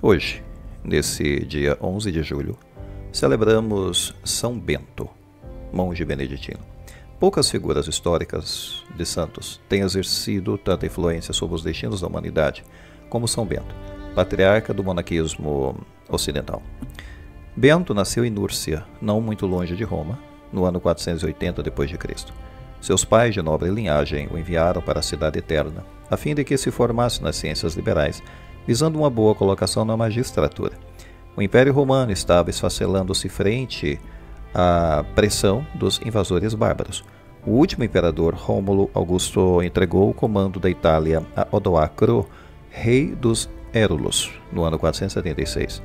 Hoje, nesse dia 11 de julho, celebramos São Bento, monge beneditino. Poucas figuras históricas de santos têm exercido tanta influência sobre os destinos da humanidade como São Bento, patriarca do monaquismo ocidental. Bento nasceu em Núrcia, não muito longe de Roma, no ano 480 d.C. Seus pais, de nobre linhagem, o enviaram para a Cidade Eterna, a fim de que se formasse nas ciências liberais, visando uma boa colocação na magistratura. O Império Romano estava esfacelando-se frente à pressão dos invasores bárbaros. O último imperador, Rômulo Augusto, entregou o comando da Itália a Odoacro, rei dos Érulos, no ano 476.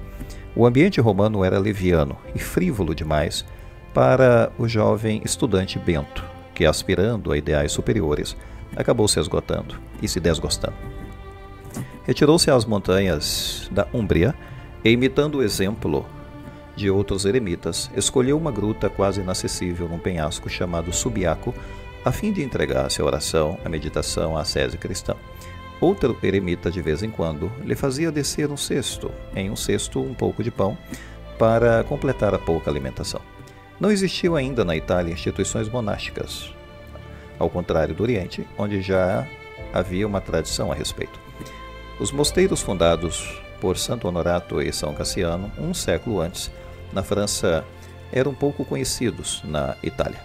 O ambiente romano era leviano e frívolo demais para o jovem estudante Bento, que, aspirando a ideais superiores, acabou se esgotando e se desgostando. Retirou-se às montanhas da Úmbria e, imitando o exemplo de outros eremitas, escolheu uma gruta quase inacessível num penhasco chamado Subiaco, a fim de entregar-se à oração, à meditação, à ascese cristã. Outro eremita, de vez em quando, lhe fazia descer em um cesto um pouco de pão, para completar a pouca alimentação. Não existiam ainda na Itália instituições monásticas, ao contrário do Oriente, onde já havia uma tradição a respeito. Os mosteiros fundados por Santo Honorato e São Cassiano, um século antes, na França, eram pouco conhecidos na Itália.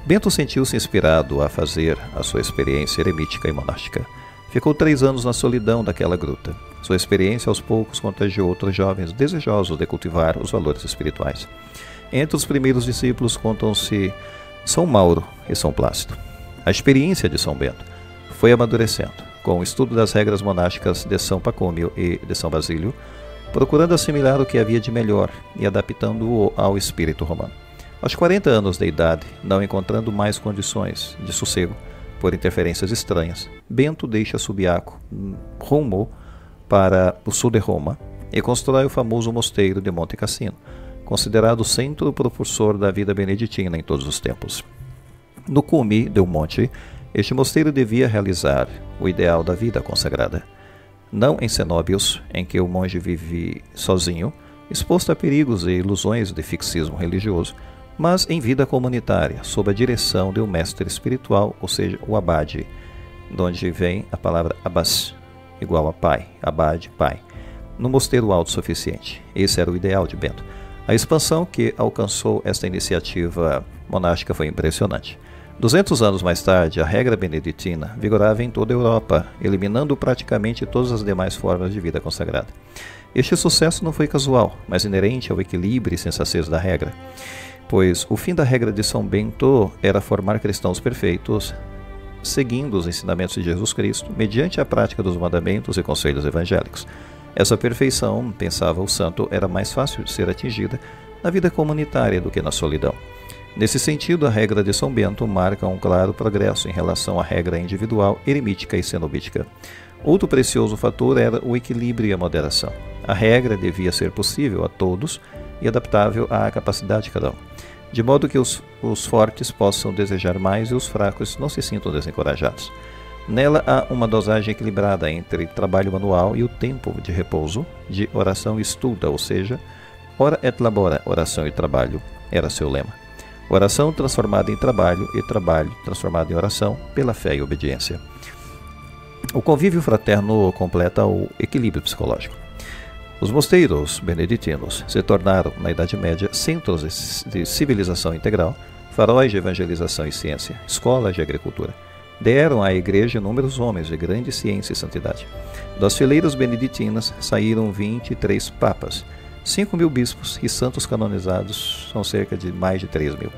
Bento sentiu-se inspirado a fazer a sua experiência eremítica e monástica. Ficou 3 anos na solidão daquela gruta. Sua experiência aos poucos contagiou outros jovens desejosos de cultivar os valores espirituais. Entre os primeiros discípulos contam-se São Mauro e São Plácido. A experiência de São Bento foi amadurecendo, com o estudo das regras monásticas de São Pacômio e de São Basílio, procurando assimilar o que havia de melhor e adaptando-o ao espírito romano. Aos 40 anos de idade, não encontrando mais condições de sossego por interferências estranhas, Bento deixa Subiaco rumo para o sul de Roma e constrói o famoso mosteiro de Monte Cassino, considerado o centro propulsor da vida beneditina em todos os tempos. No cume de um monte, este mosteiro devia realizar o ideal da vida consagrada. Não em cenóbios, em que o monge vive sozinho, exposto a perigos e ilusões de fixismo religioso, mas em vida comunitária, sob a direção de um mestre espiritual, ou seja, o abade, de onde vem a palavra abbas, igual a pai, abade, pai, no mosteiro autossuficiente. Esse era o ideal de Bento. A expansão que alcançou esta iniciativa monástica foi impressionante. 200 anos mais tarde, a regra beneditina vigorava em toda a Europa, eliminando praticamente todas as demais formas de vida consagrada. Este sucesso não foi casual, mas inerente ao equilíbrio e sensatez da regra, pois o fim da regra de São Bento era formar cristãos perfeitos, seguindo os ensinamentos de Jesus Cristo, mediante a prática dos mandamentos e conselhos evangélicos. Essa perfeição, pensava o santo, era mais fácil de ser atingida na vida comunitária do que na solidão. Nesse sentido, a regra de São Bento marca um claro progresso em relação à regra individual, eremítica e cenobítica. Outro precioso fator era o equilíbrio e a moderação. A regra devia ser possível a todos e adaptável à capacidade de cada um, de modo que os fortes possam desejar mais e os fracos não se sintam desencorajados. Nela há uma dosagem equilibrada entre trabalho manual e o tempo de repouso, de oração e estuda, ou seja, ora et labora, oração e trabalho, era seu lema. Oração transformada em trabalho e trabalho transformado em oração pela fé e obediência. O convívio fraterno completa o equilíbrio psicológico. Os mosteiros beneditinos se tornaram, na Idade Média, centros de civilização integral, faróis de evangelização e ciência, escolas de agricultura. Deram à Igreja inúmeros homens de grande ciência e santidade. Das fileiras beneditinas saíram 23 papas, 5.000 bispos e santos canonizados são cerca de mais de 3.000.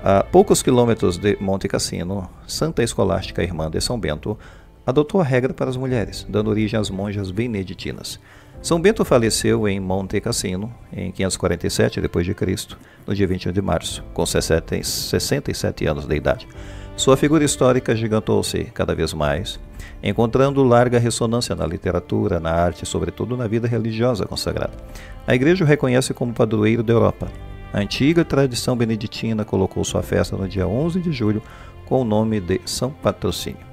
A poucos quilômetros de Monte Cassino, Santa Escolástica, irmã de São Bento, adotou a regra para as mulheres, dando origem às monjas beneditinas. São Bento faleceu em Monte Cassino, em 547 d.C., no dia 21 de março, com 67 anos de idade. Sua figura histórica gigantou-se cada vez mais, encontrando larga ressonância na literatura, na arte e, sobretudo, na vida religiosa consagrada. A Igreja o reconhece como padroeiro da Europa. A antiga tradição beneditina colocou sua festa no dia 11 de julho com o nome de São Patrocínio.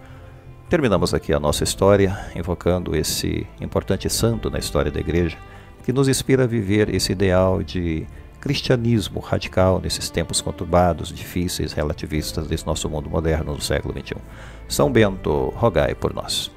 Terminamos aqui a nossa história, invocando esse importante santo na história da Igreja, que nos inspira a viver esse ideal de cristianismo radical nesses tempos conturbados, difíceis, relativistas desse nosso mundo moderno do século XXI. São Bento, rogai por nós.